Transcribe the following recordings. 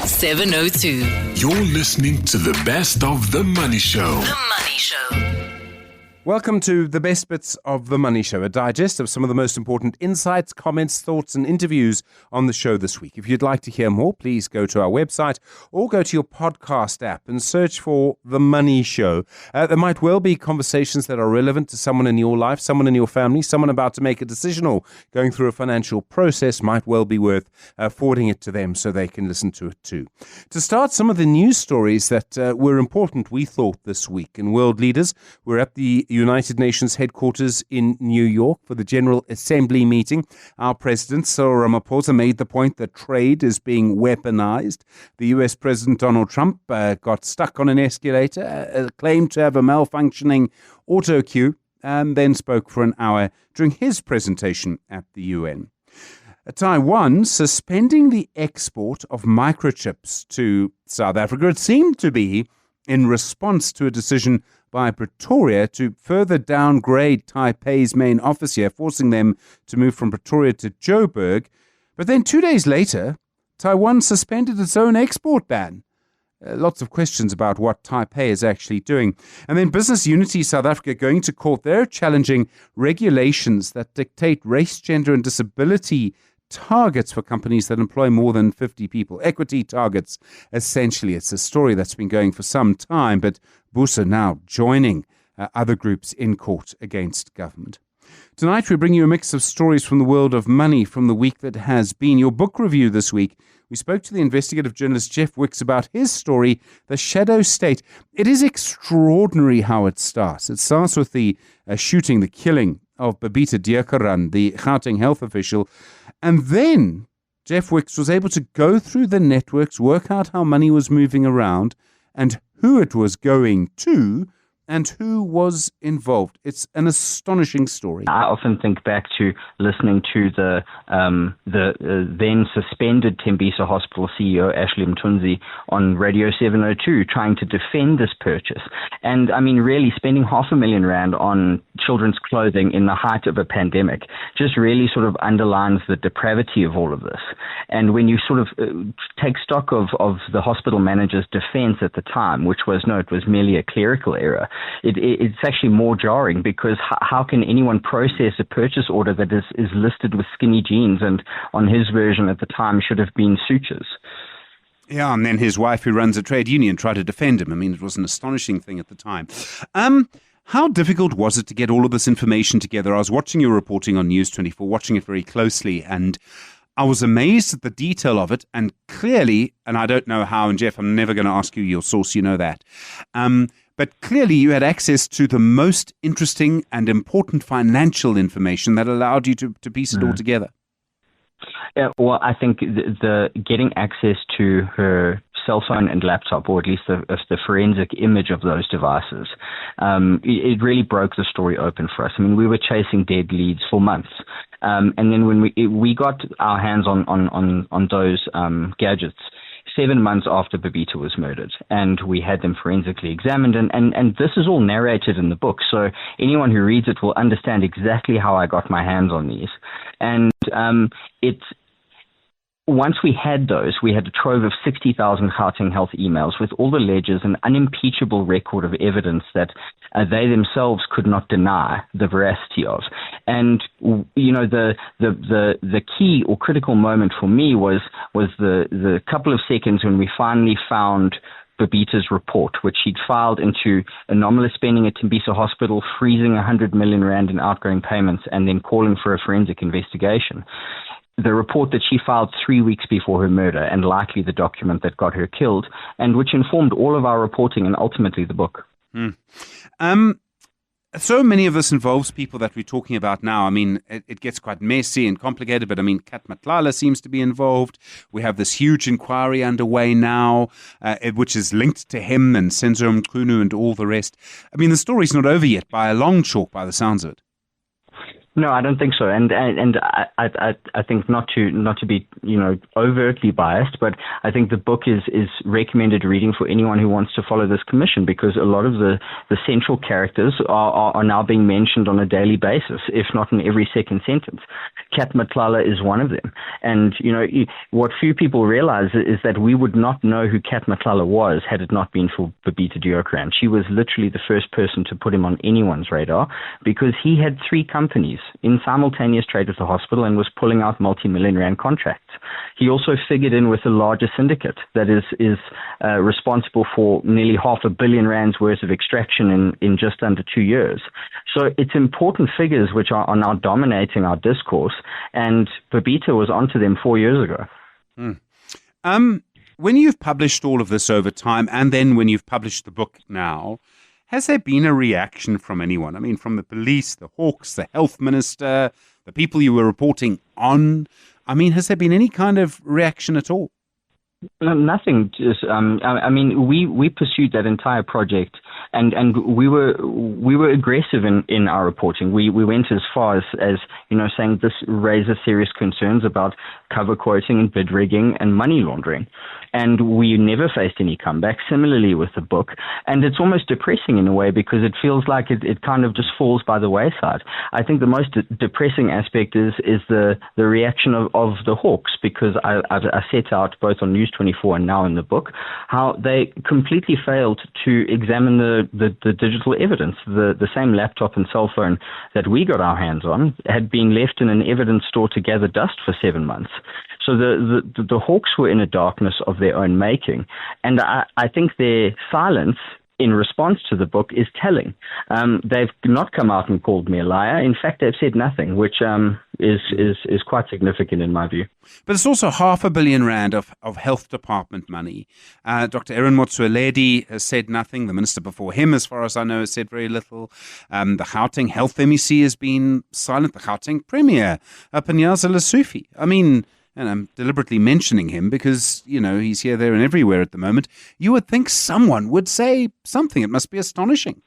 702. You're listening to the best of The Money Show. The Money Show. Welcome to the best bits of The Money Show, a digest of some of the most important insights, comments, thoughts and interviews on the show this week. If you'd like to hear more, please go to our website or go to your podcast app and search for The Money Show. There might well be conversations that are relevant to someone in your life, someone in your family, someone about to make a decision or going through a financial process. Might well be worth forwarding it to them so they can listen to it too. To start, some of the news stories that were important, we thought, this week. And world leaders were at the United Nations headquarters in New York for the General Assembly meeting. Our President, Cyril Ramaphosa, made the point that trade is being weaponized. The US President Donald Trump got stuck on an escalator, claimed to have a malfunctioning auto cue, and then spoke for an hour during his presentation at the UN. Taiwan suspending the export of microchips to South Africa. It seemed to be in response to a decision by Pretoria to further downgrade Taipei's main office here, forcing them to move from Pretoria to Joburg. But then 2 days later, Taiwan suspended its own export ban. Lots of questions about what Taipei is actually doing. And then Business Unity South Africa going to court. They're challenging regulations that dictate race, gender and disability targets for companies that employ more than 50 people. Equity targets, essentially. It's a story that's been going for some time, but BUSA now joining other groups in court against government. Tonight, we bring you a mix of stories from the world of money from the week that has been. Your book review this week, we spoke to the investigative journalist Jeff Wicks about his story, The Shadow State. It is extraordinary how it starts. It starts with the shooting, the killing of Babita Deokaran, the Gauteng health official. And then Jeff Wicks was able to go through the networks, work out how money was moving around and who it was going to and who was involved. It's an astonishing story. I often think back to listening to the then suspended Tembisa Hospital CEO Ashley Mthunzi on Radio 702 trying to defend this purchase. And I mean, really spending R500,000 on children's clothing in the height of a pandemic just really sort of underlines the depravity of all of this. And when you sort of take stock of the hospital manager's defense at the time, which was, no, it was merely a clerical error, it's actually more jarring because how can anyone process a purchase order that is listed with skinny jeans and on his version at the time should have been sutures? Yeah, and then his wife, who runs a trade union, tried to defend him. I mean, it was an astonishing thing at the time. How difficult was it to get all of this information together? I was watching your reporting on News 24, watching it very closely, and I was amazed at the detail of it. And clearly, and I don't know how, and Jeff, I'm never going to ask you your source, you know that. But clearly you had access to the most interesting and important financial information that allowed you to piece it all together. Yeah, well, I think the getting access to her cell phone and laptop, or at least the forensic image of those devices, it really broke the story open for us. I mean, we were chasing dead leads for months. And then when we got our hands on those gadgets 7 months after Babita was murdered, and we had them forensically examined, and this is all narrated in the book, so anyone who reads it will understand exactly how I got my hands on these. And once we had those, we had a trove of 60,000 Gauteng Health emails with all the ledgers, an unimpeachable record of evidence that they themselves could not deny the veracity of. And you know, the key or critical moment for me was the couple of seconds when we finally found Babita's report, which he'd filed into anomalous spending at Tembisa Hospital, freezing 100 million rand in outgoing payments, and then calling for a forensic investigation. The report that she filed 3 weeks before her murder, and likely the document that got her killed, and which informed all of our reporting and ultimately the book. So many of this involves people that we're talking about now. I mean, it gets quite messy and complicated, but I mean, Kat Matlala seems to be involved. We have this huge inquiry underway now, which is linked to him and Senzo Mkhunu and all the rest. I mean, the story's not over yet by a long chalk, by the sounds of it. No, I don't think so, and I think not to be overtly biased, but I think the book is recommended reading for anyone who wants to follow this commission, because a lot of the central characters are now being mentioned on a daily basis, if not in every second sentence. Kat Matlala is one of them, and what few people realize is that we would not know who Kat Matlala was had it not been for Babita Deokaran. She was literally the first person to put him on anyone's radar, because he had 3 companies in simultaneous trade with the hospital and was pulling out multi-million rand contracts. He also figured in with a larger syndicate that is responsible for nearly R500 million worth of extraction in just under 2 years. So it's important figures which are now dominating our discourse, and Babita was onto them 4 years ago. When you've published all of this over time, and then when you've published the book now, has there been a reaction from anyone? I mean, from the police, the Hawks, the health minister, the people you were reporting on? I mean, has there been any kind of reaction at all? Nothing. Just, we pursued that entire project, and we were aggressive in our reporting. We went as far as saying this raises serious concerns about cover quoting and bid rigging and money laundering. And we never faced any comeback. Similarly with the book, and it's almost depressing in a way, because it feels like it kind of just falls by the wayside. I think the most depressing aspect is the reaction of the Hawks, because I set out both on News 24 and now in the book how they completely failed to examine the digital evidence. The same laptop and cell phone that we got our hands on had been left in an evidence store to gather dust for 7 months. So the Hawks were in a darkness of their own making, and I think their silence in response to the book is telling. They've not come out and called me a liar. In fact, they've said nothing, which is quite significant in my view. But it's also R500 million of health department money. Dr. Aaron Motsoaledi has said nothing. The minister before him, as far as I know, has said very little. The Gauteng Health MEC has been silent. The Gauteng Premier, Panyaza Lesufi. I mean, and I'm deliberately mentioning him because, he's here, there and everywhere at the moment. You would think someone would say something. It must be astonishing.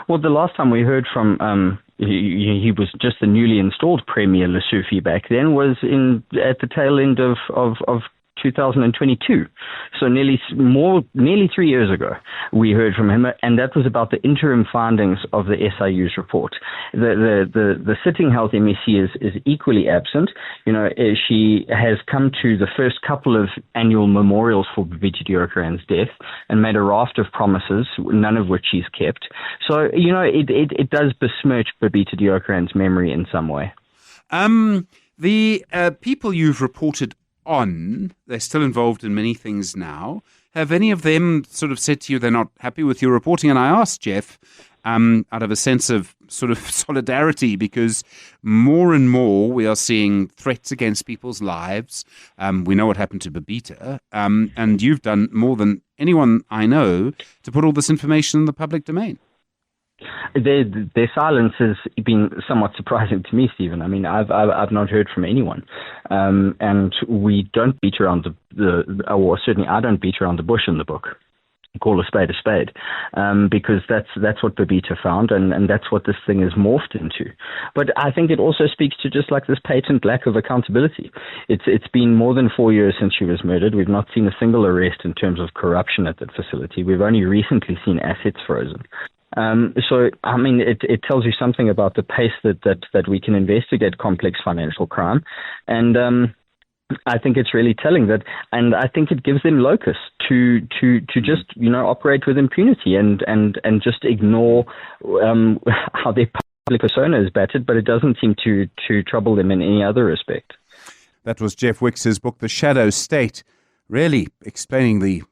Well, the last time we heard from he was just the newly installed Premier Lesufi back then was at the tail end of 2022. So nearly 3 years ago, we heard from him, and that was about the interim findings of the SIU's report. The sitting health MEC is equally absent. She has come to the first couple of annual memorials for Babita Deokaran's death and made a raft of promises, none of which she's kept. So, it does besmirch Babita Deokaran's memory in some way. The people you've reported on, they're still involved in many things now. Have any of them sort of said to you they're not happy with your reporting? And I asked Jeff, out of a sense of sort of solidarity, because more and more we are seeing threats against people's lives. We know what happened to Babita, and you've done more than anyone I know to put all this information in the public domain. Their silence has been somewhat surprising to me, Stephen. I mean, I've not heard from anyone, and we don't beat around or certainly I don't beat around the bush in the book. Call a spade, because that's what Babita found, and that's what this thing is morphed into. But I think it also speaks to just like this patent lack of accountability. It's been more than 4 years since she was murdered. We've not seen a single arrest in terms of corruption at that facility. We've only recently seen assets frozen. So, I mean, it tells you something about the pace that we can investigate complex financial crime. And I think it's really telling that, and I think it gives them locus to just, operate with impunity and just ignore how their public persona is battered, but it doesn't seem to trouble them in any other respect. That was Jeff Wicks' book, The Shadow State, really explaining the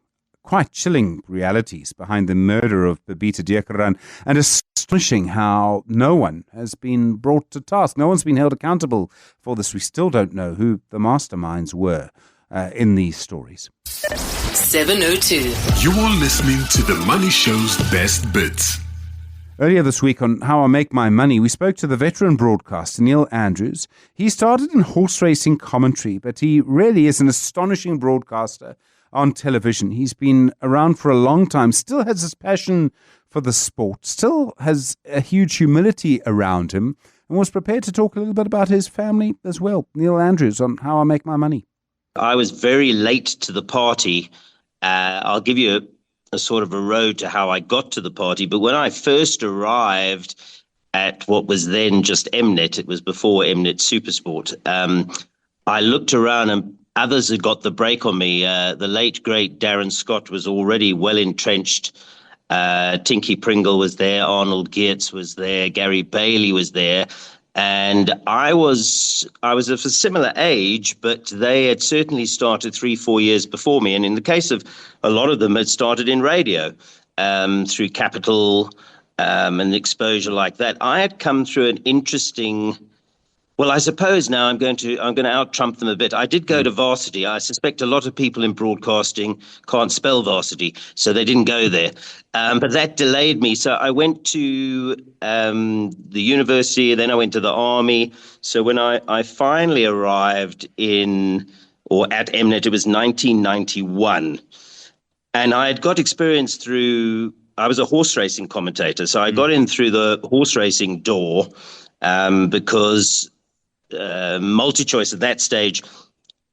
quite chilling realities behind the murder of Babita Deokaran, and astonishing how no one has been brought to task. No one's been held accountable for this. We still don't know who the masterminds were in these stories. 702. You're listening to The Money Show's best bits. Earlier this week on How I Make My Money, we spoke to the veteran broadcaster, Neil Andrews. He started in horse racing commentary, but he really is an astonishing broadcaster on television. He's been around for a long time, still has his passion for the sport, still has a huge humility around him, and was prepared to talk a little bit about his family as well. Neil Andrews on How I Make My Money. I was very late to the party. I'll give you a sort of a road to how I got to the party. But when I first arrived at what was then just Mnet, it was before Mnet Supersport, I looked around and others had got the break on me. The late, great Darren Scott was already well entrenched. Tinky Pringle was there. Arnold Geertz was there. Gary Bailey was there. And I was of a similar age, but they had certainly started 3-4 years before me. And in the case of a lot of them, had started in radio through Capital and exposure like that. I had come through an interesting. Well, I suppose now I'm going to out-trump them a bit. I did go to varsity. I suspect a lot of people in broadcasting can't spell varsity, so they didn't go there. But that delayed me. So I went to the university, then I went to the army. So when I finally arrived at Mnet, it was 1991. And I had got experience I was a horse racing commentator. So I got in through the horse racing door because MultiChoice at that stage,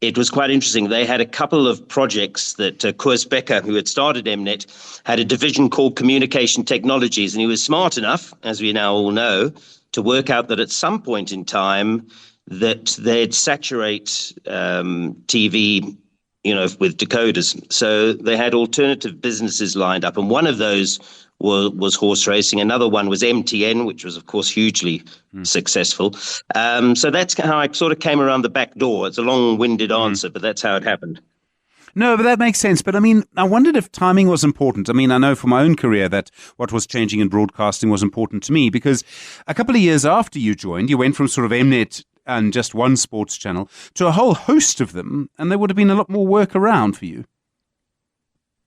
it was quite interesting. They had a couple of projects that Koos Becker, who had started Mnet, had a division called Communication Technologies. And he was smart enough, as we now all know, to work out that at some point in time that they'd saturate TV, with decoders. So they had alternative businesses lined up. And one of those was horse racing. Another one was MTN, which was, of course, hugely successful. So that's how I sort of came around the back door. It's a long-winded answer, but that's how it happened. No, but that makes sense. But I mean, I wondered if timing was important. I mean, I know from my own career that what was changing in broadcasting was important to me, because a couple of years after you joined, you went from sort of Mnet and just one sports channel to a whole host of them, and there would have been a lot more work around for you.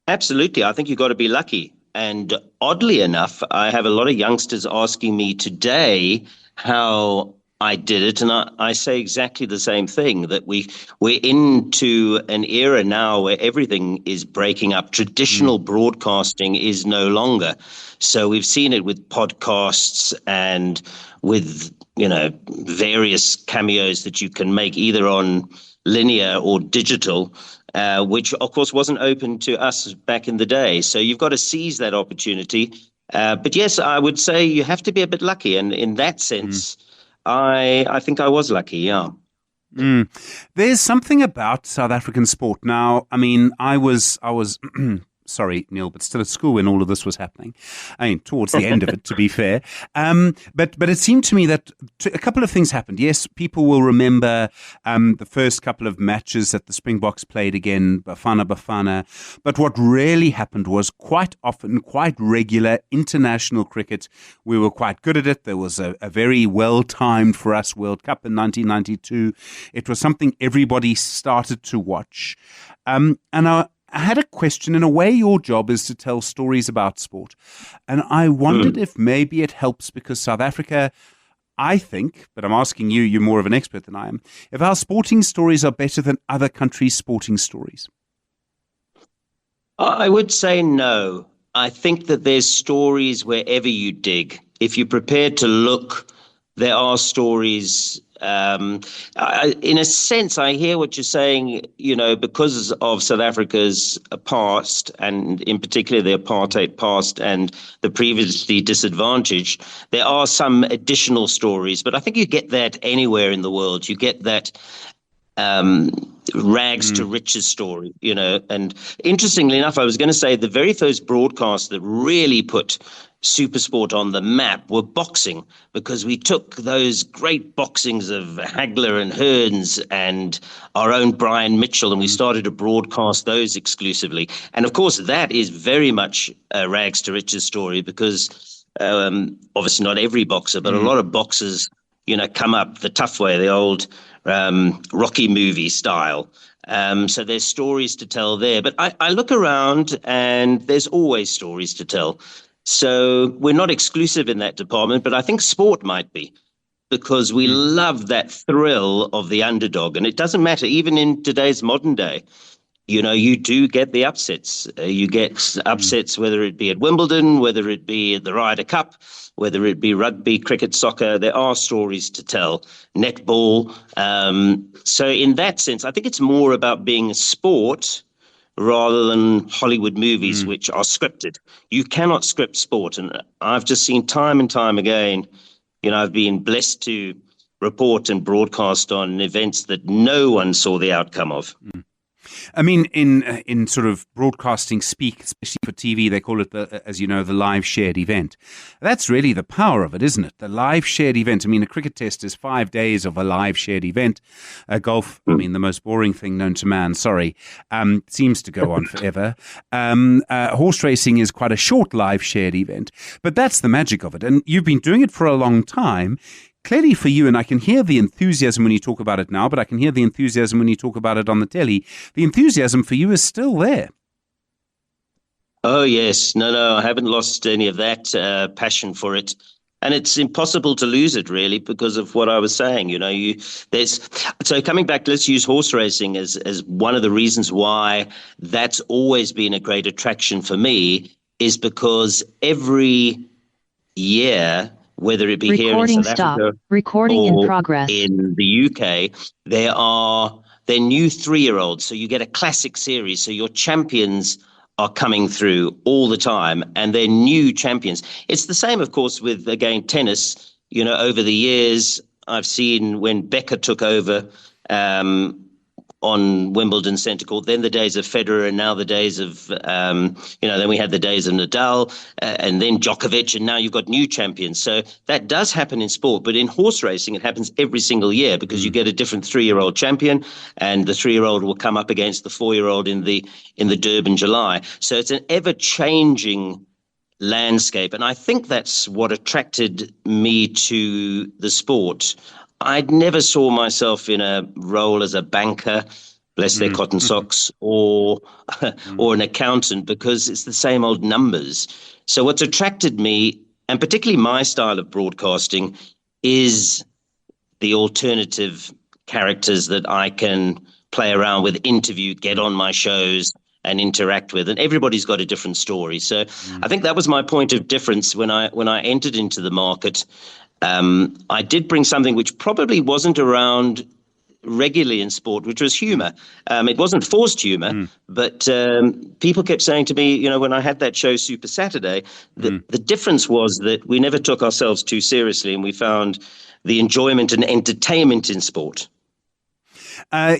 Absolutely. I think you've got to be lucky. And oddly enough, I have a lot of youngsters asking me today how I did it. And I say exactly the same thing, that we're into an era now where everything is breaking up. Traditional broadcasting is no longer. So we've seen it with podcasts and with, various cameos that you can make either on linear or digital, which, of course, wasn't open to us back in the day. So you've got to seize that opportunity. But yes, I would say you have to be a bit lucky. And in that sense, I think I was lucky, yeah. There's something about South African sport. Now, I mean, I was sorry, Neil, but still at school when all of this was happening. I mean, towards the end of it, to be fair. But it seemed to me that a couple of things happened. Yes, people will remember the first couple of matches that the Springboks played again, Bafana. But what really happened was quite often, quite regular international cricket. We were quite good at it. There was a very well-timed for us World Cup in 1992. It was something everybody started to watch. And I had a question. In a way, your job is to tell stories about sport. And I wondered if maybe it helps because South Africa, I think, but I'm asking you, you're more of an expert than I am, if our sporting stories are better than other countries' sporting stories. I would say no. I think that there's stories wherever you dig. If you're prepared to look, there are stories. In a sense, I hear what you're saying, because of South Africa's past, and in particular the apartheid past and the previously disadvantaged, there are some additional stories. But I think you get that anywhere in the world. You get that rags to riches story, And interestingly enough, I was going to say the very first broadcast that really put Supersport on the map were boxing, because we took those great boxings of Hagler and Hearns and our own Brian Mitchell, and we started to broadcast those exclusively. And of course, that is very much a rags to riches story, because obviously not every boxer, but a lot of boxers, come up the tough way, the old Rocky movie style. So there's stories to tell there. But I look around and there's always stories to tell. So we're not exclusive in that department, but I think sport might be, because we love that thrill of the underdog. And it doesn't matter, even in today's modern day, you do get the upsets. You get upsets, whether it be at Wimbledon, whether it be at the Ryder Cup, whether it be rugby, cricket, soccer. There are stories to tell. Netball. So in that sense, I think it's more about being a sport rather than Hollywood movies, which are scripted. You cannot script sport. And I've just seen time and time again, I've been blessed to report and broadcast on events that no one saw the outcome of. I mean, in sort of broadcasting speak, especially for TV, they call it, as you know, the live shared event. That's really the power of it, isn't it? The live shared event. I mean, a cricket test is 5 days of a live shared event. Golf, I mean, the most boring thing known to man, seems to go on forever. Horse racing is quite a short live shared event, but that's the magic of it. And you've been doing it for a long time. Clearly for you, and I can hear the enthusiasm when you talk about it now, but I can hear the enthusiasm when you talk about it on the telly. The enthusiasm for you is still there. Oh, yes. No, I haven't lost any of that passion for it. And it's impossible to lose it, really, because of what I was saying. So coming back, let's use horse racing as one of the reasons why that's always been a great attraction for me, is because every year, whether it be Recording here in South Africa Recording or in progress. in the UK, they're new 3-year-olds. So you get a classic series. So your champions are coming through all the time, and they're new champions. It's the same, of course, with, again, tennis. Over the years, I've seen when Becker took over on Wimbledon Centre Court, then the days of Federer, and now the days of, then we had the days of Nadal, and then Djokovic, and now you've got new champions. So that does happen in sport, but in horse racing, it happens every single year because you get a different 3-year-old champion, and the 3-year-old will come up against the 4-year-old in the Durban July. So it's an ever-changing landscape, and I think that's what attracted me to the sport. I'd never saw myself in a role as a banker, bless their cotton socks, or an accountant, because it's the same old numbers. So what's attracted me, and particularly my style of broadcasting, is the alternative characters that I can play around with, interview, get on my shows and interact with. And everybody's got a different story. So I think that was my point of difference when I entered into the market. I did bring something which probably wasn't around regularly in sport, which was humor. It wasn't forced humor, but people kept saying to me, when I had that show Super Saturday, the difference was that we never took ourselves too seriously, and we found the enjoyment and entertainment in sport.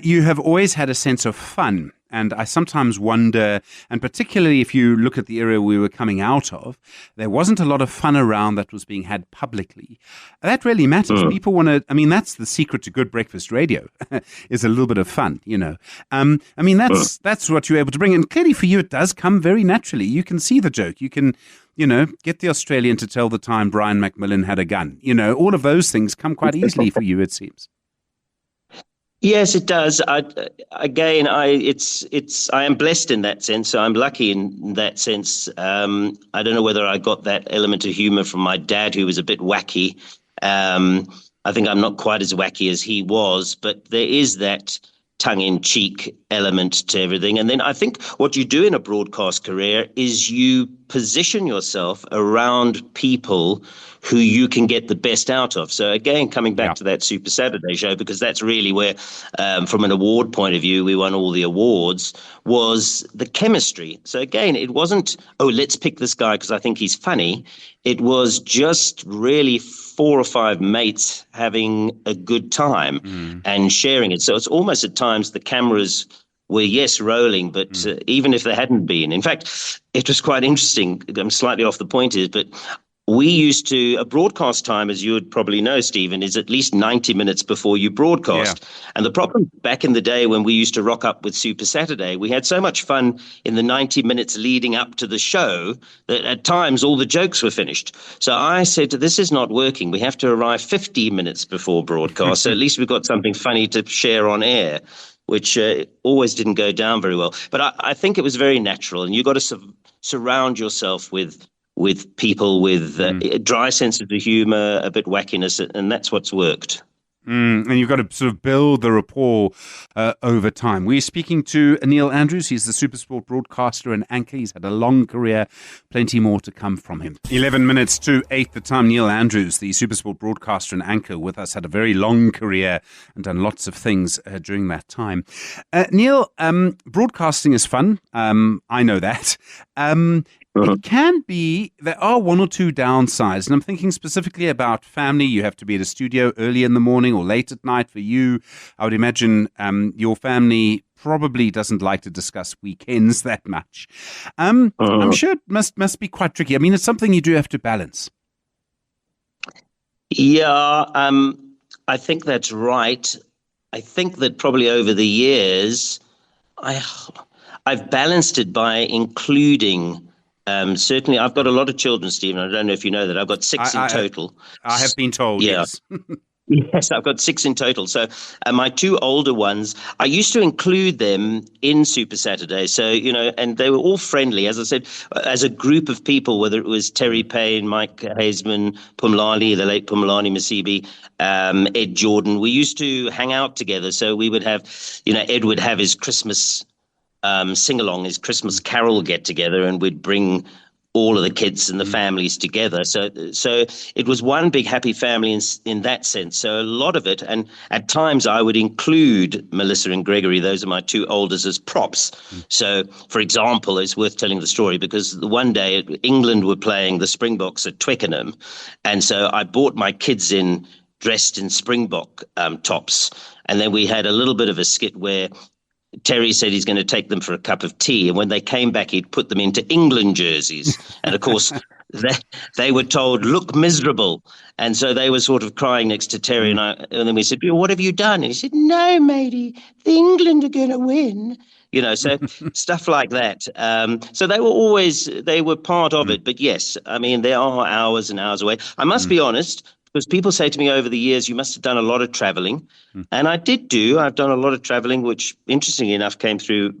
You have always had a sense of fun. And I sometimes wonder, and particularly if you look at the era we were coming out of, there wasn't a lot of fun around that was being had publicly. That really matters. People want to, that's the secret to good breakfast radio, is a little bit of fun, that's what you're able to bring. And clearly for you, it does come very naturally. You can see the joke. You can, get the Australian to tell the time Brian McMillan had a gun. All of those things come quite easily for you, it seems. Yes, it does. I am blessed in that sense. I'm lucky in that sense. I don't know whether I got that element of humor from my dad, who was a bit wacky. I think I'm not quite as wacky as he was, but there is that tongue-in-cheek element to everything. And then I think what you do in a broadcast career is you position yourself around people who you can get the best out of. So again, coming back to that Super Saturday show, because that's really where, from an award point of view, we won all the awards, was the chemistry. So again, it wasn't, let's pick this guy because I think he's funny. It was just really 4 or 5 mates having a good time and sharing it. So it's almost at times the cameras were, yes, rolling, but even if they hadn't been. In fact, it was quite interesting. I'm slightly off the point here, but we used to, a broadcast time, as you would probably know, Stephen, is at least 90 minutes before you broadcast. Yeah. And the problem back in the day when we used to rock up with Super Saturday, we had so much fun in the 90 minutes leading up to the show that at times all the jokes were finished. So I said, this is not working. We have to arrive 15 minutes before broadcast. So at least we've got something funny to share on air, which always didn't go down very well. But I think it was very natural. And you've got to surround yourself with people with a dry sense of the humor, a bit wackiness, and that's what's worked. And you've got to sort of build the rapport over time. We're speaking to Neil Andrews. He's the SuperSport broadcaster and anchor. He's had a long career, plenty more to come from him. 11 minutes to 8 the time. Neil Andrews, the SuperSport broadcaster and anchor with us, had a very long career and done lots of things during that time. Neil, broadcasting is fun. I know that. It can be, there are one or two downsides, and I'm thinking specifically about family. You have to be at a studio early in the morning or late at night for you. I would imagine your family probably doesn't like to discuss weekends that much. I'm sure it must be quite tricky. I mean, it's something you do have to balance. Yeah, I think that's right. I think that probably over the years, I've balanced it by including. Certainly, I've got a lot of children, Stephen. I don't know if you know that. I've got six in total. I have been told, yes. Yes, I've got six in total. So my two older ones, I used to include them in Super Saturday. So, and they were all friendly, as I said, as a group of people, whether it was Terry Payne, Mike Hazeman, Pumlani, the late Pumlani Masibi, Ed Jordan. We used to hang out together. So we would have, Ed would have his Christmas sing-along, his Christmas carol get-together, and we'd bring all of the kids and the families together. So it was one big happy family in that sense. So a lot of it, and at times I would include Melissa and Gregory, those are my two oldest, as props. So, for example, it's worth telling the story because one day England were playing the Springboks at Twickenham, and so I brought my kids in dressed in Springbok tops, and then we had a little bit of a skit where Terry said he's going to take them for a cup of tea. And when they came back, he'd put them into England jerseys. And of course, they were told, look miserable. And so they were sort of crying next to Terry and I. And then we said, what have you done? And he said, no, matey, the England are going to win. So stuff like that. So they were part of it. But yes, I mean, there are hours and hours away. I must be honest, because people say to me over the years, you must have done a lot of traveling. And I did I've done a lot of traveling, which interestingly enough came through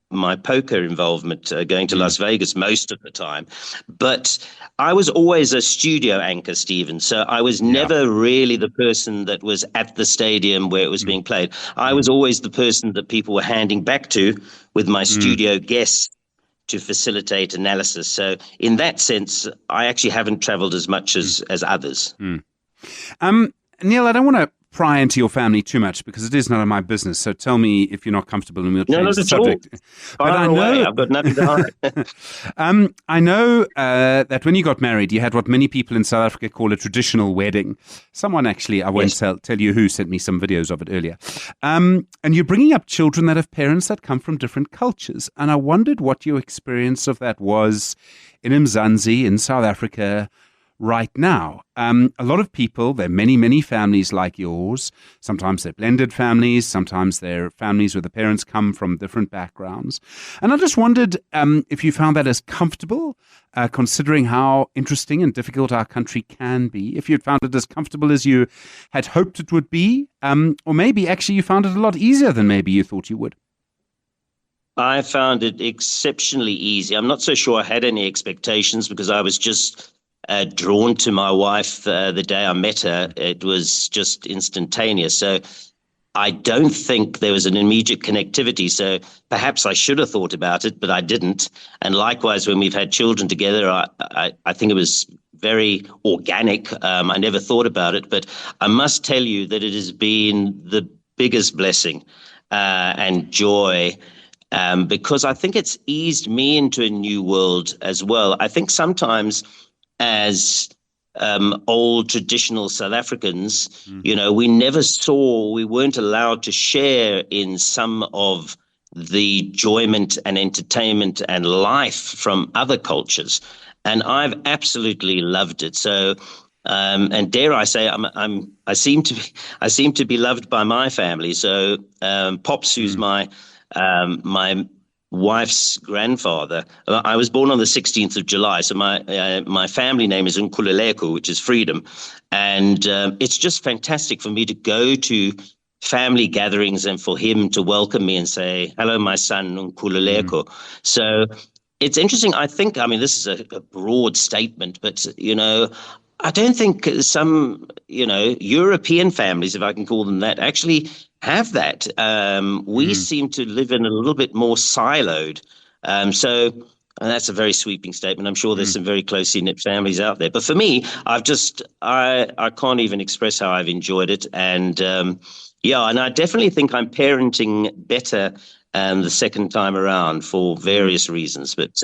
my poker involvement, going to Las Vegas most of the time. But I was always a studio anchor, Stephen. So I was never really the person that was at the stadium where it was being played. I was always the person that people were handing back to with my studio guests to facilitate analysis. So in that sense, I actually haven't traveled as much as others. Neil, I don't want to pry into your family too much because it is none of my business. So tell me if you're not comfortable and we'll change the subject. But I know I've got nothing to hide. I know that when you got married, you had what many people in South Africa call a traditional wedding. Someone actually, I won't tell you who, sent me some videos of it earlier. And you're bringing up children that have parents that come from different cultures. And I wondered what your experience of that was in Mzansi, in South Africa, right now. A lot of people, there are many, many families like yours. Sometimes they're blended families. Sometimes they're families where the parents come from different backgrounds. And I just wondered if you found that as comfortable, considering how interesting and difficult our country can be, if you'd found it as comfortable as you had hoped it would be, or maybe actually you found it a lot easier than maybe you thought you would. I found it exceptionally easy. I'm not so sure I had any expectations because I was just drawn to my wife the day I met her. It was just instantaneous. So I don't think there was an immediate connectivity. So perhaps I should have thought about it, but I didn't. And likewise, when we've had children together, I think it was very organic. I never thought about it, but I must tell you that it has been the biggest blessing and joy. Because I think it's eased me into a new world as well. I think sometimes as old traditional South Africans, we we weren't allowed to share in some of the enjoyment and entertainment and life from other cultures. And I've absolutely loved it. So, and dare I say, I seem to be loved by my family. So, Pops, who's my wife's grandfather. I was born on the 16th of July, so my family name is Nkululeko, which is freedom. And it's just fantastic for me to go to family gatherings and for him to welcome me and say, hello, my son, Nkululeko. So it's interesting. I think, this is a broad statement, but, I don't think some, European families, if I can call them that, actually have that. We seem to live in a little bit more siloed. And that's a very sweeping statement. I'm sure there's some very closely knit families out there. But for me, I can't even express how I've enjoyed it. And and I definitely think I'm parenting better the second time around for various reasons. But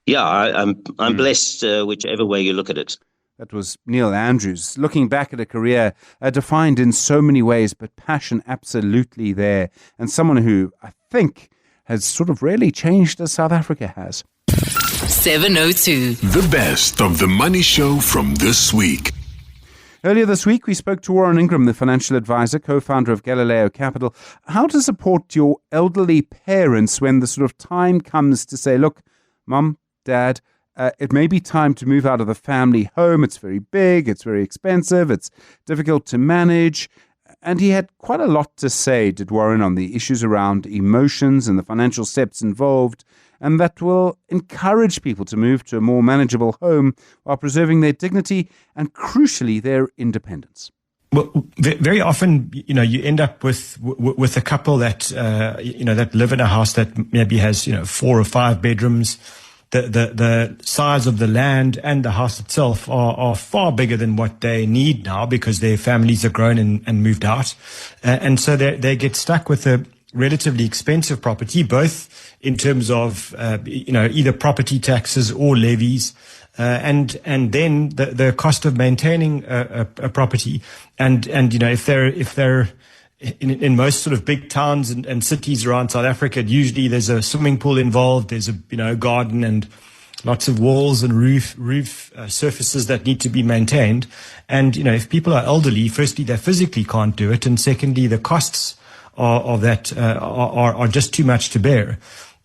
I'm blessed whichever way you look at it. That was Neil Andrews, looking back at a career defined in so many ways, but passion absolutely there. And someone who I think has sort of really changed as South Africa has. 702. The best of the Money Show from this week. Earlier this week, we spoke to Warren Ingram, the financial advisor, co-founder of Galileo Capital, how to support your elderly parents when the sort of time comes to say, look, Mum, Dad, it may be time to move out of the family home. It's very big, it's very expensive, it's difficult to manage. And he had quite a lot to say, did Warren, on the issues around emotions and the financial steps involved, and that will encourage people to move to a more manageable home while preserving their dignity and, crucially, their independence. Well, very often, you end up with a couple that, that live in a house that maybe has, 4 or 5 bedrooms. The size of the land and the house itself are far bigger than what they need now because their families are grown and moved out. And so they get stuck with a relatively expensive property, both in terms of, either property taxes or levies, and then the cost of maintaining a property. And, if they're in most sort of big towns and cities around South Africa, usually there's a swimming pool involved, there's a garden and lots of walls and roof surfaces that need to be maintained. And, if people are elderly, firstly, they physically can't do it. And secondly, the costs of that are just too much to bear.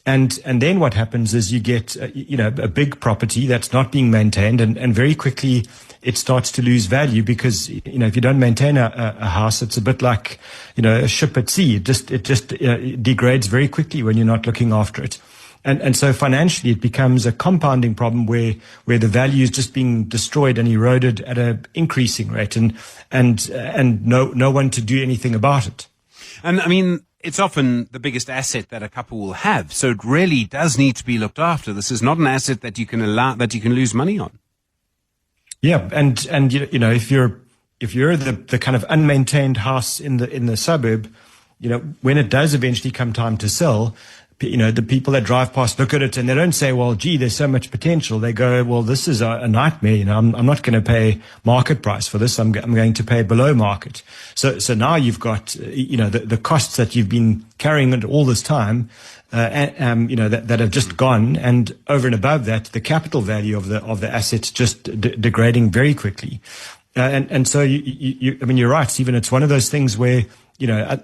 And then what happens is you get, a big property that's not being maintained and very quickly it starts to lose value because, if you don't maintain a house, it's a bit like, a ship at sea. It just degrades very quickly when you're not looking after it. And so financially it becomes a compounding problem where the value is just being destroyed and eroded at an increasing rate and no one to do anything about it. And I mean, it's often the biggest asset that a couple will have. So it really does need to be looked after. This is not an asset that you can lose money on. Yeah. And if you're the kind of unmaintained house in the suburb, when it does eventually come time to sell, the people that drive past look at it and they don't say, well, gee, there's so much potential. They go, well, this is a nightmare. I'm not going to pay market price for this. I'm going to pay below market. So now you've got, the costs that you've been carrying it all this time, that have just gone. And over and above that, the capital value of the assets just degrading very quickly. And so you're right, Stephen. It's one of those things where,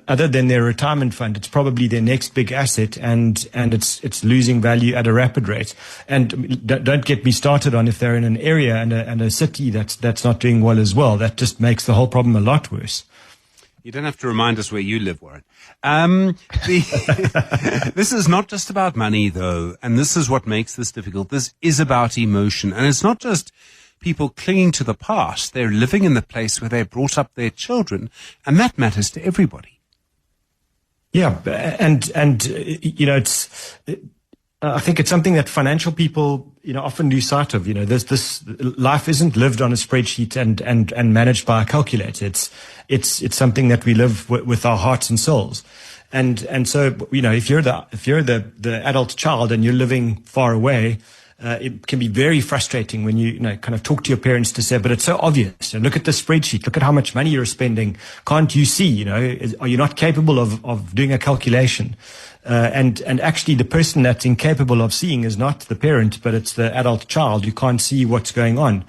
other than their retirement fund, it's probably their next big asset and it's losing value at a rapid rate. And don't get me started on if they're in an area and a city that's not doing well as well. That just makes the whole problem a lot worse. You don't have to remind us where you live, Warren. This is not just about money, though, and this is what makes this difficult. This is about emotion, and it's not just people clinging to the past. They're living in the place where they brought up their children, and that matters to everybody. Yeah, and it's. I think it's something that financial people, often lose sight of. This life isn't lived on a spreadsheet and managed by a calculator. It's something that we live with our hearts and souls. And so, if you're the adult child and you're living far away, it can be very frustrating when you kind of talk to your parents to say, but it's so obvious. Look at the spreadsheet. Look at how much money you're spending. Can't you see? Are you not capable of doing a calculation? And actually, the person that's incapable of seeing is not the parent, but it's the adult child. You can't see what's going on.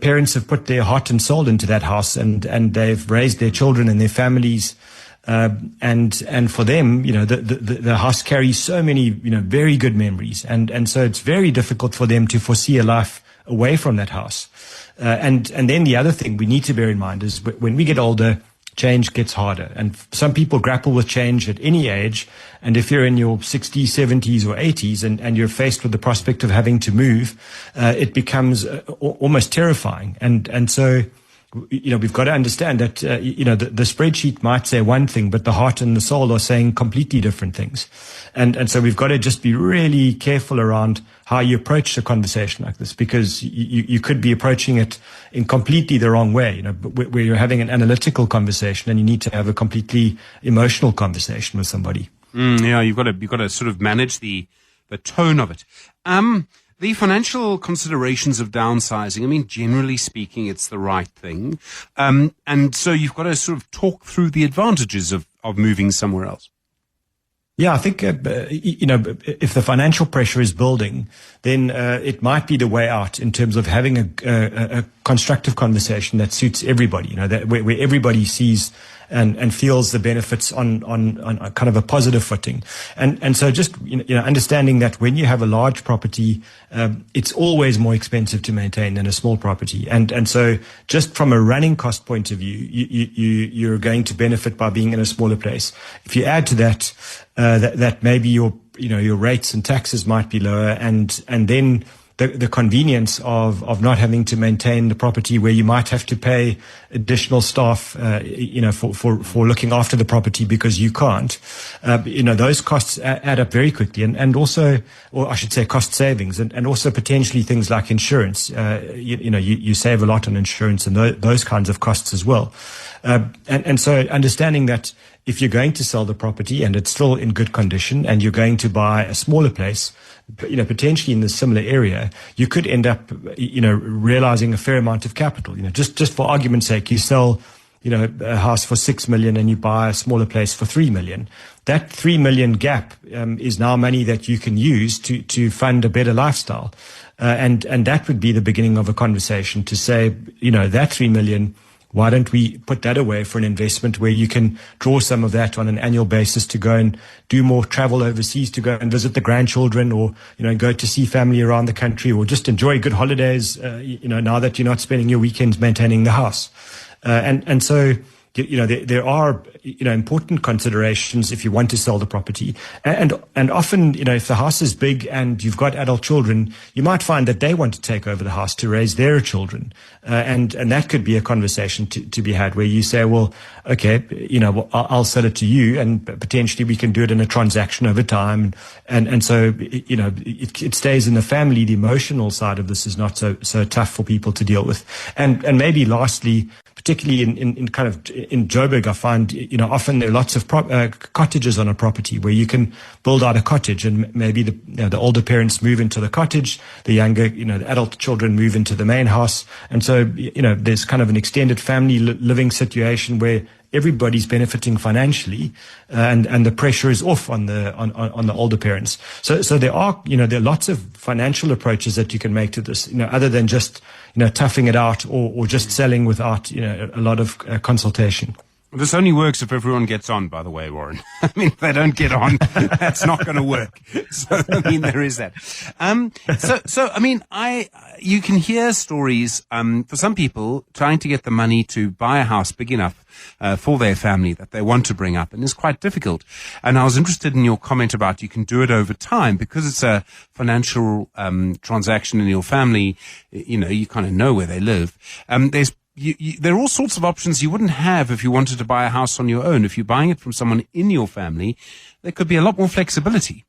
Parents have put their heart and soul into that house, and they've raised their children and their families. And for them, the house carries so many, very good memories. And so it's very difficult for them to foresee a life away from that house. And then the other thing we need to bear in mind is when we get older, change gets harder. And some people grapple with change at any age. And if you're in your 60s, 70s, or 80s and you're faced with the prospect of having to move, it becomes almost terrifying. And so, we've got to understand that, the spreadsheet might say one thing, but the heart and the soul are saying completely different things. And so we've got to just be really careful around how you approach a conversation like this, because you could be approaching it in completely the wrong way, where you're having an analytical conversation and you need to have a completely emotional conversation with somebody. You've got to sort of manage the tone of it. The financial considerations of downsizing, I mean, generally speaking, it's the right thing. And so you've got to sort of talk through the advantages of moving somewhere else. Yeah, I think, if the financial pressure is building, then it might be the way out in terms of having a constructive conversation that suits everybody, that where everybody sees and feels the benefits on kind of a positive footing. And so just, understanding that when you have a large property, it's always more expensive to maintain than a small property. And so just from a running cost point of view, you're going to benefit by being in a smaller place. If you add to that, that maybe your rates and taxes might be lower, and then the convenience of not having to maintain the property, where you might have to pay additional staff, for looking after the property because you can't, those costs add up very quickly, and also, or I should say cost savings, and also potentially things like insurance. You save a lot on insurance and those kinds of costs as well. And so understanding that if you're going to sell the property and it's still in good condition and you're going to buy a smaller place, potentially in the similar area, you could end up, realizing a fair amount of capital. Just for argument's sake, you sell, a house for 6 million and you buy a smaller place for 3 million. That 3 million gap is now money that you can use to fund a better lifestyle. And that would be the beginning of a conversation to say, that 3 million, why don't we put that away for an investment where you can draw some of that on an annual basis to go and do more travel overseas, to go and visit the grandchildren, or, go to see family around the country, or just enjoy good holidays, now that you're not spending your weekends maintaining the house. And so, there are, important considerations if you want to sell the property. And often, if the house is big and you've got adult children, you might find that they want to take over the house to raise their children. And that could be a conversation to be had, where you say, well, okay, I'll sell it to you, and potentially we can do it in a transaction over time. And so, it stays in the family. The emotional side of this is not so tough for people to deal with. And maybe lastly, particularly in Joburg, I find, often there are lots of cottages on a property where you can build out a cottage, and maybe the older parents move into the cottage, the younger, the adult children move into the main house. And so, there's kind of an extended family living situation where everybody's benefiting financially, and the pressure is off on the older parents. So there are lots of financial approaches that you can make to this, other than just, toughing it out or just selling without, a lot of consultation. This only works if everyone gets on, by the way, Warren. I mean, if they don't get on, that's not going to work. So, there is that. You can hear stories, for some people trying to get the money to buy a house big enough, for their family that they want to bring up, and it's quite difficult. And I was interested in your comment about you can do it over time because it's a financial, transaction in your family. You kind of know where they live. There are all sorts of options you wouldn't have if you wanted to buy a house on your own. If you're buying it from someone in your family, there could be a lot more flexibility.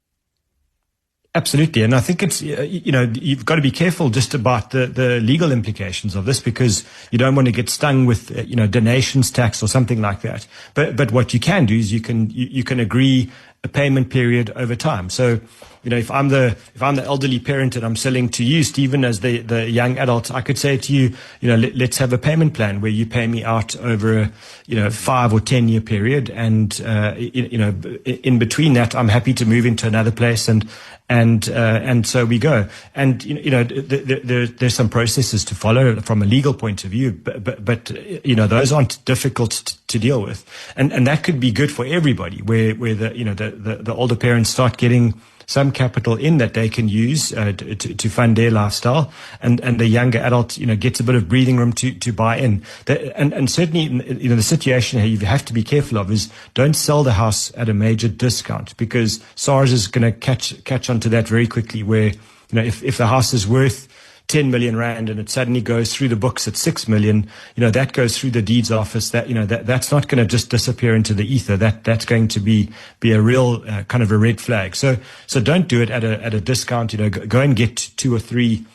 Absolutely. And I think it's, you've got to be careful just about the legal implications of this, because you don't want to get stung with, donations tax or something like that. But what you can do is you can agree a payment period over time. So, if I'm the elderly parent and I'm selling to you, Stephen, as the young adult, I could say to you, let's have a payment plan where you pay me out over a 5 or 10 year period. And, in between that, I'm happy to move into another place, and so we go. And, there's some processes to follow from a legal point of view, but those aren't difficult to deal with. And that could be good for everybody, where the older parents start getting some capital in that they can use to fund their lifestyle, and the younger adult, gets a bit of breathing room to buy in. And certainly, the situation here you have to be careful of is don't sell the house at a major discount, because SARS is going to catch onto that very quickly. Where if the house is worth 10 million rand and it suddenly goes through the books at 6 million, that goes through the deeds office, that's not going to just disappear into the ether. That's going to be a real kind of a red flag. So don't do it at a discount. Go and get 2 or 3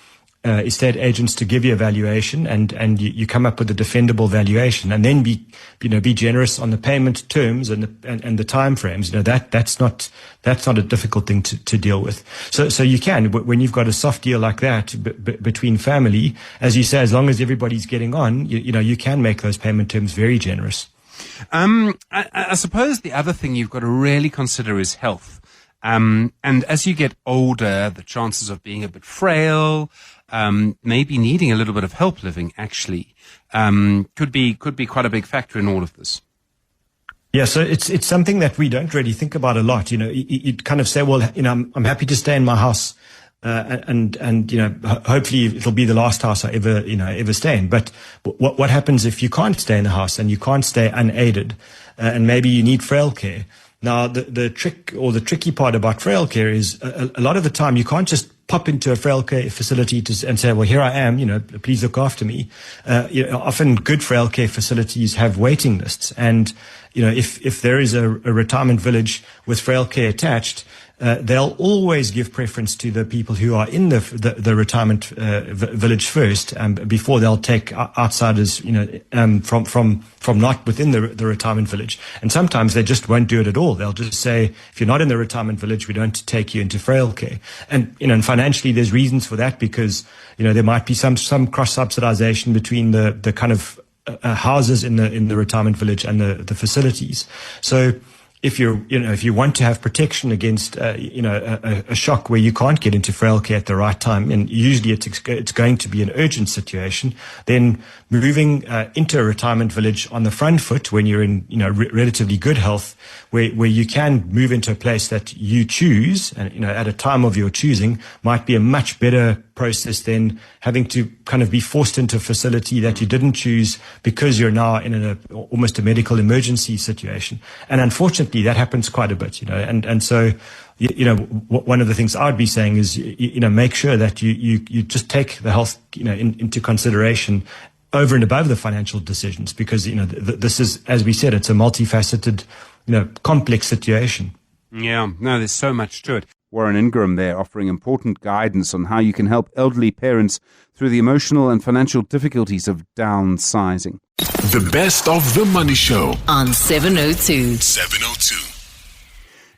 estate agents to give you a valuation, and you come up with a defendable valuation, and then be generous on the payment terms and the time frames. That's not a difficult thing to deal with. So you can, when you've got a soft deal like that between family, as you say, as long as everybody's getting on, you can make those payment terms very generous. I suppose the other thing you've got to really consider is health. And as you get older, the chances of being a bit frail, maybe needing a little bit of help living, actually, could be quite a big factor in all of this. Yeah, so it's something that we don't really think about a lot. You'd kind of say, well, I'm happy to stay in my house, and hopefully it'll be the last house I ever stay in. But what happens if you can't stay in the house and you can't stay unaided, and maybe you need frail care? Now, the trick or the tricky part about frail care is a lot of the time you can't just pop into a frail care facility and say, well, here I am, please look after me. Often good frail care facilities have waiting lists. And, if there is a retirement village with frail care attached, they'll always give preference to the people who are in the retirement village first, before they'll take outsiders, from not within the retirement village. And sometimes they just won't do it at all. They'll just say, if you're not in the retirement village, we don't take you into frail care. And and financially, there's reasons for that, because there might be some cross subsidization between the kind of houses in the retirement village and the facilities. So if you want to have protection against a shock where you can't get into frail care at the right time, and usually it's going to be an urgent situation, then moving into a retirement village on the front foot when you're in relatively good health, where you can move into a place that you choose, and at a time of your choosing, might be a much better process than having to kind of be forced into a facility that you didn't choose because you're now in almost a medical emergency situation. And unfortunately, that happens quite a bit, and so, one of the things I'd be saying is, make sure that you just take the health, into consideration over and above the financial decisions, because, this is, as we said, it's a multifaceted, complex situation. Yeah, no, there's so much to it. Warren Ingram there, offering important guidance on how you can help elderly parents through the emotional and financial difficulties of downsizing. The best of the Money Show on 702. 702.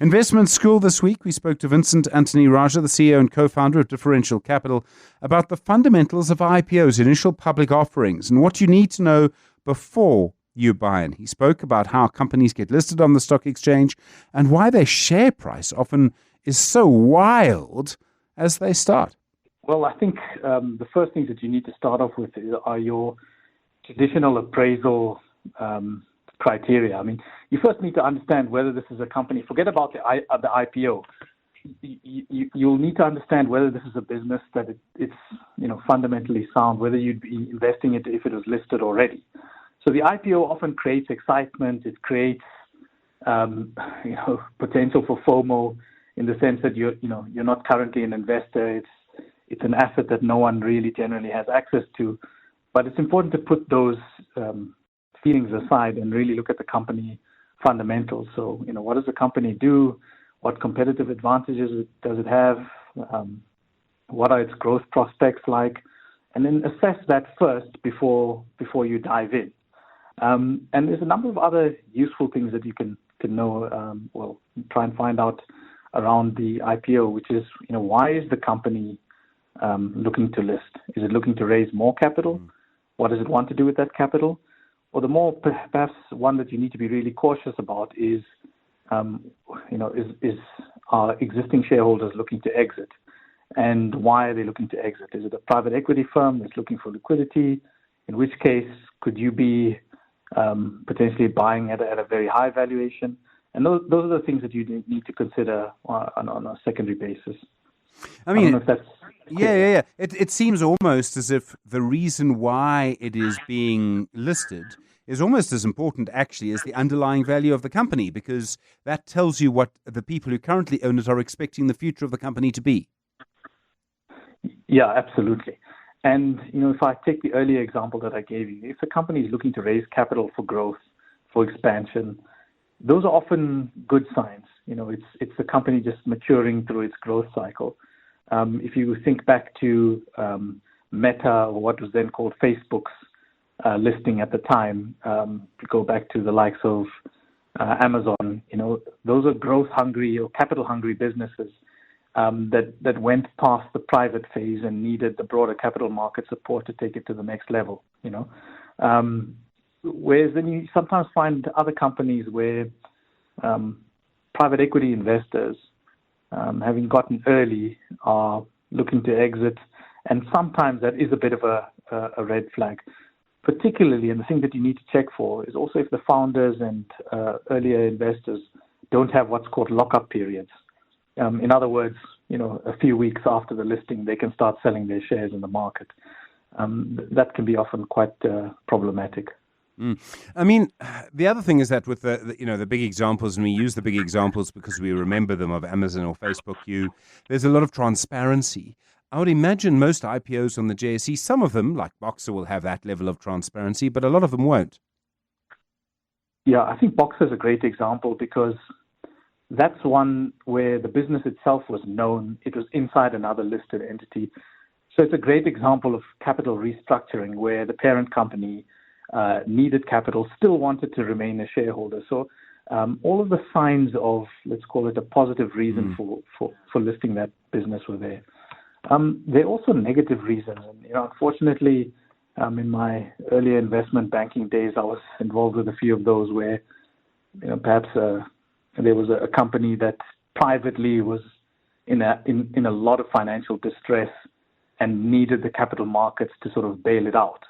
Investment School this week, we spoke to Vincent Anthonyrajah, the CEO and co-founder of Differential Capital, about the fundamentals of IPOs, initial public offerings, and what you need to know before you buy in. He spoke about how companies get listed on the stock exchange and why their share price often is so wild as they start. Well, I think the first things that you need to start off with are your traditional appraisal criteria. I mean, you first need to understand whether this is a company. Forget about the IPO. You'll need to understand whether this is a business that it's fundamentally sound, whether you'd be investing it if it was listed already. So the IPO often creates excitement. It creates potential for FOMO, in the sense that you're not currently an investor. It's an asset that no one really generally has access to. But it's important to put those feelings aside and really look at the company fundamentals. So, what does the company do? What competitive advantages does it have? What are its growth prospects like? And then assess that first before you dive in. And there's a number of other useful things that you can know. Try and find out around the IPO, which is, why is the company looking to list? Is it looking to raise more capital? What does it want to do with that capital? Or the more perhaps one that you need to be really cautious about is, is our existing shareholders looking to exit? And why are they looking to exit? Is it a private equity firm that's looking for liquidity? In which case, could you be potentially buying at a very high valuation? And those are the things that you need to consider on a secondary basis. I mean, I don't know if that's yeah. It seems almost as if the reason why it is being listed is almost as important, actually, as the underlying value of the company, because that tells you what the people who currently own it are expecting the future of the company to be. Yeah, absolutely. And, if I take the earlier example that I gave you, if the company is looking to raise capital for growth, for expansion, those are often good signs. It's the company just maturing through its growth cycle. If you think back to Meta, or what was then called Facebook's listing at the time, to go back to the likes of Amazon, those are growth-hungry or capital-hungry businesses that went past the private phase and needed the broader capital market support to take it to the next level. Whereas then you sometimes find other companies where private equity investors, having gotten early, are looking to exit, and sometimes that is a bit of a red flag. Particularly, and the thing that you need to check for is also if the founders and earlier investors don't have what's called lockup periods. In other words, a few weeks after the listing, they can start selling their shares in the market. That can be often quite problematic. I mean, the other thing is that with the big examples, and we use the big examples because we remember them, of Amazon or Facebook, there's a lot of transparency. I would imagine most IPOs on the JSE, some of them, like Boxer, will have that level of transparency, but a lot of them won't. Yeah, I think Boxer is a great example because that's one where the business itself was known. It was inside another listed entity. So it's a great example of capital restructuring where the parent company needed capital, still wanted to remain a shareholder. So all of the signs of, let's call it, a positive reason for listing that business were there. There are also negative reasons. And, unfortunately, in my earlier investment banking days, I was involved with a few of those where, perhaps there was a company that privately was in a lot of financial distress and needed the capital markets to sort of bail it out.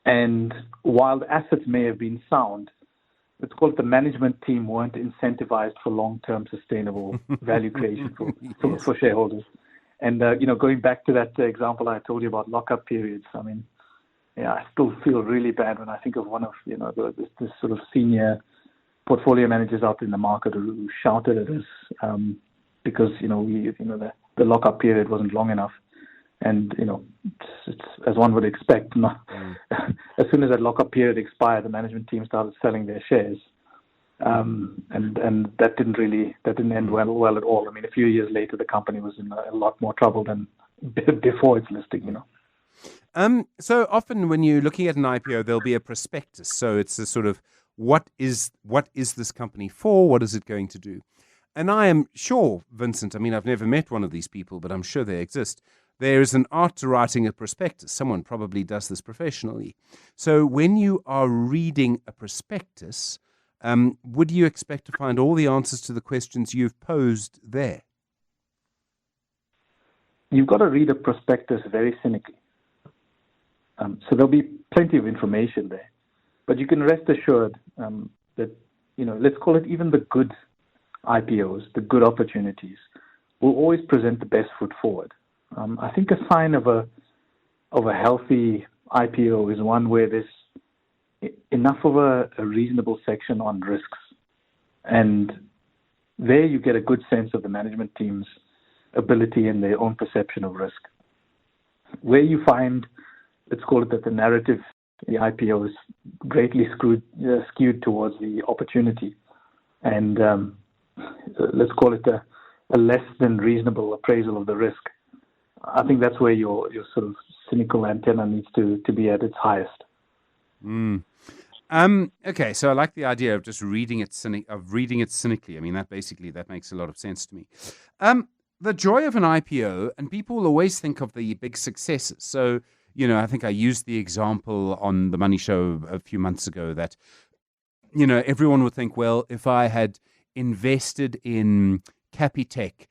And while the assets may have been sound, let's call it, the management team weren't incentivized for long-term sustainable value creation for shareholders. And, going back to that example I told you about lockup periods, I mean, I still feel really bad when I think of one of, this sort of senior portfolio managers out in the market who shouted at us because, the lockup period wasn't long enough. And, it's as one would expect, as soon as that lockup period expired, the management team started selling their shares. And that didn't end well at all. I mean, a few years later, the company was in a lot more trouble than before its listing, So often when you're looking at an IPO, there'll be a prospectus. So it's a sort of, what is this company for? What is it going to do? And I am sure, Vincent, I mean, I've never met one of these people, but I'm sure they exist. There is an art to writing a prospectus. Someone probably does this professionally. So when you are reading a prospectus, would you expect to find all the answers to the questions you've posed there? You've got to read a prospectus very cynically. So there'll be plenty of information there. But you can rest assured that, let's call it even the good IPOs, the good opportunities, will always present the best foot forward. I think a sign of a healthy IPO is one where there's enough of a reasonable section on risks. And there you get a good sense of the management team's ability and their own perception of risk. Where you find, let's call it, that the narrative, the IPO is greatly skewed towards the opportunity. And let's call it a less than reasonable appraisal of the risk. I think that's where your sort of cynical antenna needs to be at its highest. Okay, so I like the idea of just reading it cynically. I mean, that makes a lot of sense to me. The joy of an IPO, and people will always think of the big successes. So, I think I used the example on the Money Show a few months ago that, everyone would think, well, if I had invested in Capitec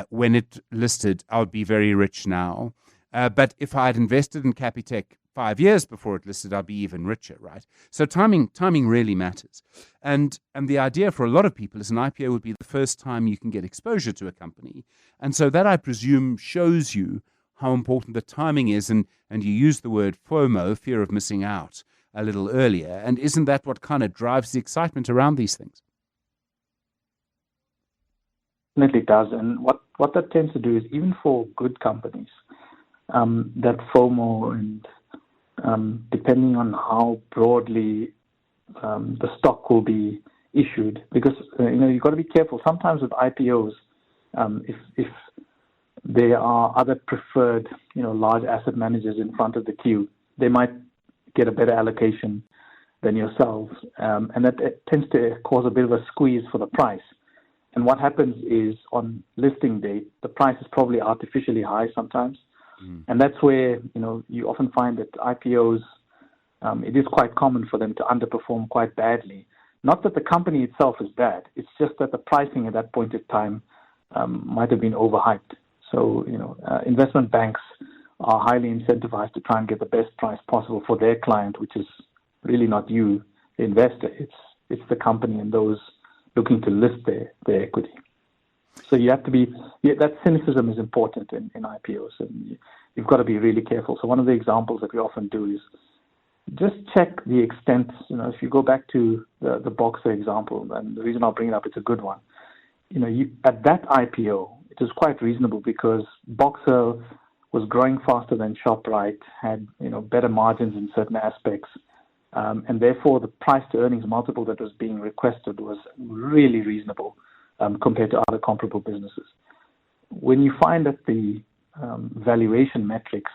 when it listed, I would be very rich now. But if I had invested in Capitec 5 years before it listed, I'll be even richer, right? So timing really matters. And the idea for a lot of people is an IPO would be the first time you can get exposure to a company. And so that, I presume, shows you how important the timing is. And you use the word FOMO, fear of missing out, a little earlier. And isn't that what kind of drives the excitement around these things? Definitely does. And what that tends to do is, even for good companies, that FOMO and depending on how broadly the stock will be issued, because you've got to be careful. Sometimes with IPOs, if there are other preferred large asset managers in front of the queue, they might get a better allocation than yourselves, and that tends to cause a bit of a squeeze for the price. And what happens is, on listing date, the price is probably artificially high sometimes. And that's where, you often find that IPOs, it is quite common for them to underperform quite badly. Not that the company itself is bad. It's just that the pricing at that point in time might have been overhyped. So, investment banks are highly incentivized to try and get the best price possible for their client, which is really not you, the investor. It's the company and those looking to list their equity. So you have to be, that cynicism is important in IPOs, and you've got to be really careful. So one of the examples that we often do is just check the extent. If you go back to the Boxer example, and the reason I'll bring it up, it's a good one. At that IPO, it was quite reasonable because Boxer was growing faster than ShopRite, had better margins in certain aspects, and therefore the price to earnings multiple that was being requested was really reasonable compared to other comparable businesses. When you find that the valuation metrics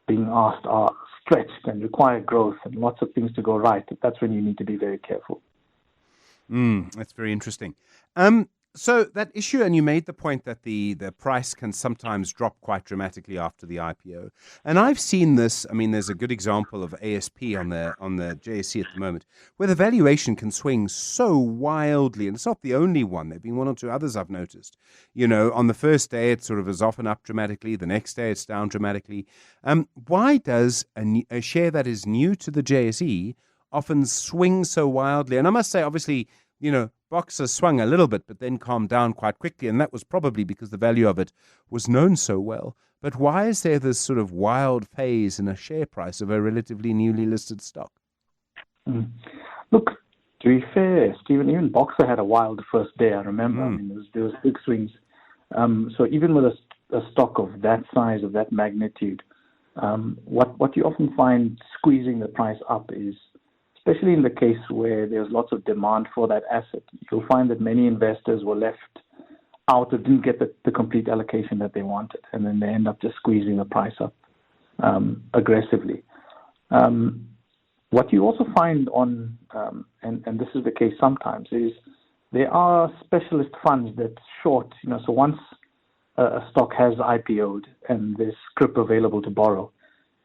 being asked are stretched and require growth and lots of things to go right, that's when you need to be very careful. That's very interesting. So that issue, and you made the point that the price can sometimes drop quite dramatically after the IPO. And I've seen this. I mean, there's a good example of ASP on the JSE at the moment, where the valuation can swing so wildly, and it's not the only one. There've been one or two others I've noticed. On the first day it sort of is often up dramatically, the next day it's down dramatically. Why does a share that is new to the JSE often swing so wildly? And I must say, obviously, Boxer swung a little bit, but then calmed down quite quickly, and that was probably because the value of it was known so well. But why is there this sort of wild phase in a share price of a relatively newly listed stock? Look, to be fair, Stephen, even Boxer had a wild first day, I remember. I mean, there was big swings. So even with a stock of that size, of that magnitude, what you often find squeezing the price up is, especially in the case where there's lots of demand for that asset, you'll find that many investors were left out or didn't get the complete allocation that they wanted, and then they end up just squeezing the price up aggressively. What you also find on, and this is the case sometimes, is there are specialist funds that short, so once a stock has IPO'd and there's scrip available to borrow,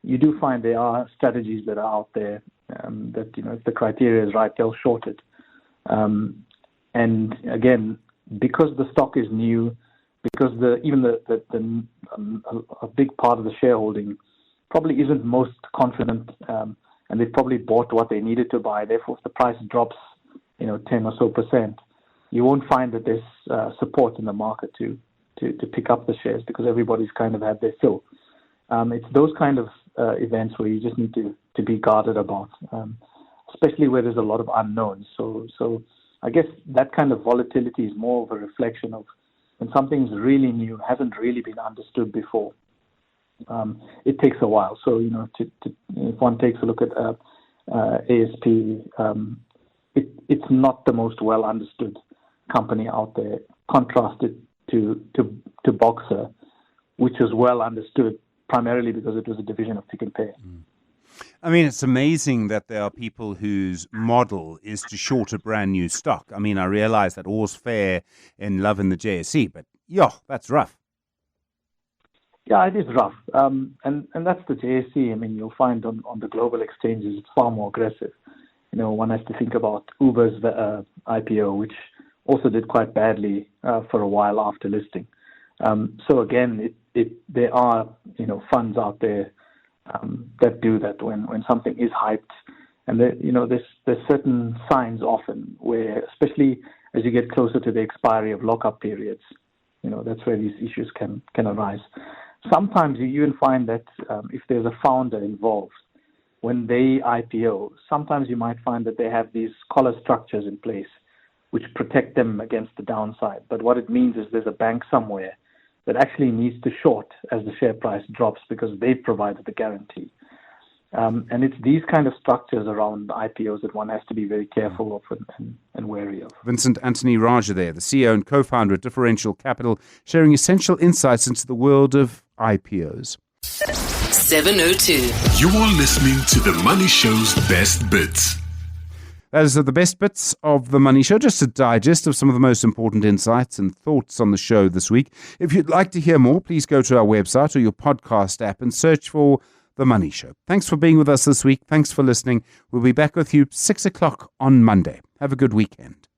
you do find there are strategies that are out there that, if the criteria is right, they'll short it. And again, because the stock is new, because a big part of the shareholding probably isn't most confident, and they've probably bought what they needed to buy. Therefore, if the price drops, 10 or so %, you won't find that there's support in the market to pick up the shares, because everybody's kind of had their fill. It's those kind of events where you just need to be guarded about, especially where there's a lot of unknowns. So I guess that kind of volatility is more of a reflection of when something's really new, hasn't really been understood before. It takes a while. So, if one takes a look at ASP, it's not the most well understood company out there, contrasted to Boxer, which was well understood primarily because it was a division of Pick n Pay. I mean, it's amazing that there are people whose model is to short a brand new stock. I mean, I realize that all's fair in love in the JSE, but that's rough. Yeah, it is rough. And that's the JSE. I mean, you'll find on the global exchanges, it's far more aggressive. One has to think about Uber's IPO, which also did quite badly for a while after listing. So again, there are funds out there that do that when something is hyped. And there's certain signs often where, especially as you get closer to the expiry of lockup periods, that's where these issues can arise. Sometimes you even find that if there's a founder involved, when they IPO, sometimes you might find that they have these collar structures in place which protect them against the downside. But what it means is there's a bank somewhere that actually needs to short as the share price drops because they provided the guarantee. And it's these kind of structures around IPOs that one has to be very careful of and wary of. Vincent Anthonyrajah there, the CEO and co-founder at Differential Capital, sharing essential insights into the world of IPOs. 702. You are listening to The Money Show's Best Bits. Those are the best bits of The Money Show, just a digest of some of the most important insights and thoughts on the show this week. If you'd like to hear more, please go to our website or your podcast app and search for The Money Show. Thanks for being with us this week. Thanks for listening. We'll be back with you 6 o'clock on Monday. Have a good weekend.